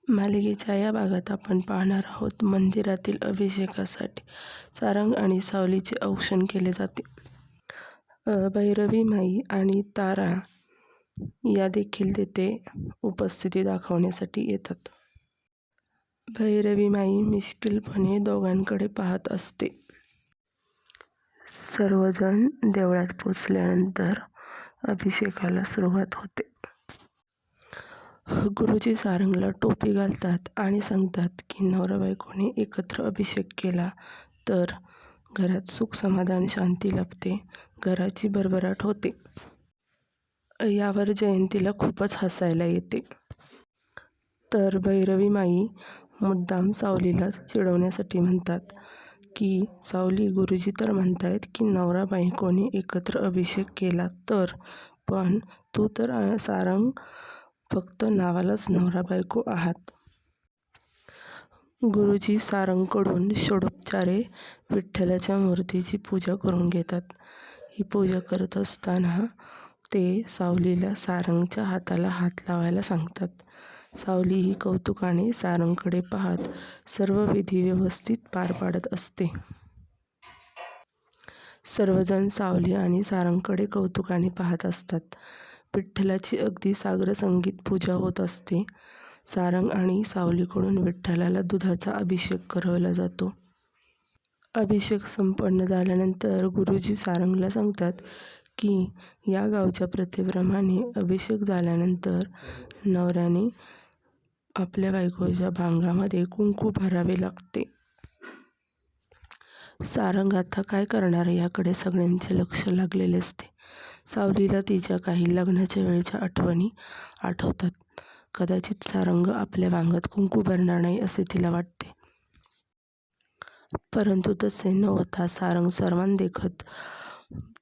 मालिकेच्या या भागात आपण पाहणार आहोत मंदिरातील अभिषेकासाठी सारंग आणि सावलीचे औक्षण केले जाते. भैरवी माई आणि तारा या देखील तेथे उपस्थिती दाखवण्यासाठी येतात. भैरवी माई मिश्किलपणे दोघांकडे पाहत असते. सर्वजण देवळात पोचल्यानंतर अभिषेकाला सुरुवात होते. गुरुजी सारंगला टोपी घालतात आणि सांगतात की नवरा बायकोने एकत्र अभिषेक केला तर घरात सुख समाधान शांती लाभते, घराची भरभराट होते. यावर जयंतीला खूपच हसायला येते. तर भैरवी माई मुद्दाम सावलीला चिडवण्यासाठी म्हणतात की सावली, गुरुजी तर म्हणतायत की नवरा बायकोने एकत्र अभिषेक केला तर, पण तू तर सारंग फक्त नावालाच नवरा बायको आहात. गुरुजी सारंगकडून षोडोपचारे विठ्ठलाच्या मूर्तीची पूजा करून घेतात. ही पूजा करत असताना ते सावलीला सारंगच्या हाताला हात लावायला सांगतात. सावली ही कौतुकाने सारंगकडे पाहत सर्व विधी व्यवस्थित पार पाडत असते. सर्वजण सावली आणि सारंगकडे कौतुकाने पाहत असतात. विठ्ठलाची अगदी साग्रसंगीत पूजा होत असते. सारंग आणि सावलीकडून विठ्ठलाला दुधाचा अभिषेक करवला जातो. अभिषेक संपन्न झाल्यानंतर गुरुजी सारंगला सांगतात की या गावच्या प्रथेप्रमाणे अभिषेक झाल्यानंतर नवऱ्याने आपल्या बायकोच्या भांगामध्ये कुंकू भरावे लागते. सारंग आता काय करणार याकडे सगळ्यांचे लक्ष लागलेले असते. सावलीला तिच्या काही लग्नाच्या वेळच्या आठवणी आठवतात. कदाचित सारंग आपल्या भांगात कुंकू भरणार नाही असे तिला वाटते. परंतु तसे न होता सारंग सर्वांदेखत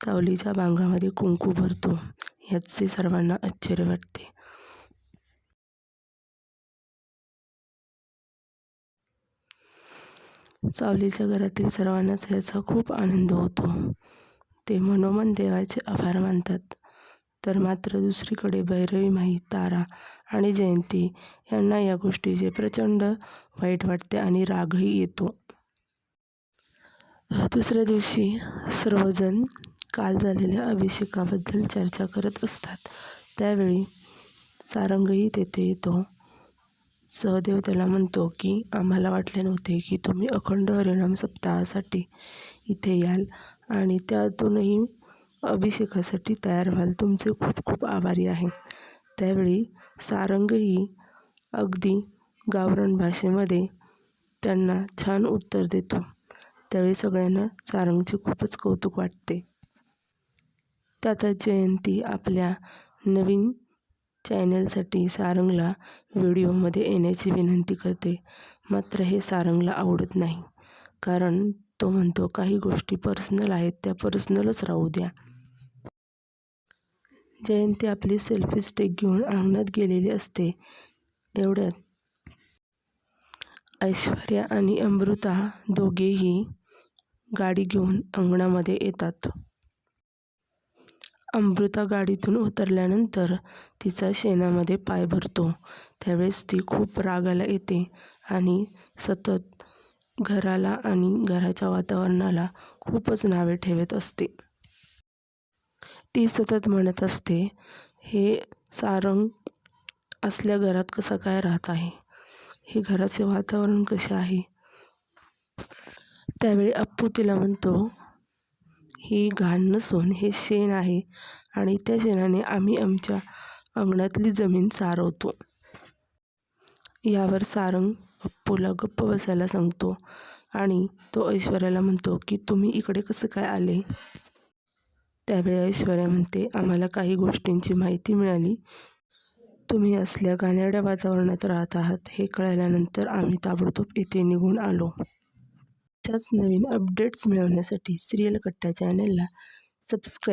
सावलीच्या भांगामध्ये कुंकू भरतो. याचे सर्वांना आश्चर्य वाटते. सावलीच्या घरातील सर्वांनाच याचा खूप आनंद होतो. ते मनोमन देवाचे आभार मानतात. तर मात्र दुसरीकडे भैरवी माई, तारा आणि जयंती यांना या गोष्टीचे प्रचंड वाईट वाटते आणि रागही येतो. दुसऱ्या दिवशी सर्वजण काल झालेल्या अभिषेकाबद्दल चर्चा करत असतात. त्यावेळी सारंगही तेथे येतो. सहदेव त्याला म्हणतो की आम्हाला वाटले नव्हते की तुम्ही अखंड हरिनाम सप्ताहासाठी इथे याल आणि त्यातूनही अभिषेकासाठी तयार व्हाल. तुमचे खूप खूप आभारी आहे. त्यावेळी सारंगही अगदी गावरान भाषेमध्ये त्यांना छान उत्तर देतो. त्यावेळी सगळ्यांना सारंगचे खूपच कौतुक वाटते. त्यातच जयंती आपल्या नवीन चॅनलसाठी सारंगला व्हिडिओमध्ये येण्याची विनंती करते. मात्र हे सारंगला आवडत नाही, कारण तो म्हणतो काही गोष्टी पर्सनल आहेत, त्या पर्सनलच राहू द्या. जयंती आपली सेल्फी स्टिक घेऊन अंगणात गेलेली असते. एवढ्यात ऐश्वर्या आणि अमृता दोघेही गाडी घेऊन अंगणामध्ये येतात. अमृता गाडीतून उतरल्यानंतर तिचा शेणामध्ये पाय भरतो. त्यावेळेस ती खूप रागाला येते आणि सतत घराला आणि घराच्या वातावरणाला खूपच नावे ठेवत असते. ती सतत म्हणत असते, हे सारंग असल्या घरात कसा काय राहत आहे, हे घराचे वातावरण कसे आहे. त्यावेळी अप्पू तिला म्हणतो, ही घाण नसून हे शेण आहे आणि त्या शेणाने आम्ही आमच्या अंगणातली जमीन सारवतो. यावर सारंग अप्पूला गप्प बसायला सांगतो आणि तो ऐश्वर्याला म्हणतो की तुम्ही इकडे कसे काय आले. त्यावेळी ऐश्वर्या म्हणते, आम्हाला काही गोष्टींची माहिती मिळाली. तुम्ही असल्या घाणेरड्या वातावरणात राहत आहात हे कळल्यानंतर आम्ही ताबडतोब इथे निघून आलो. अशाच नवीन अपडेट्स मिळवण्यासाठी सिरियल कट्टा चॅनलला सबस्क्राईब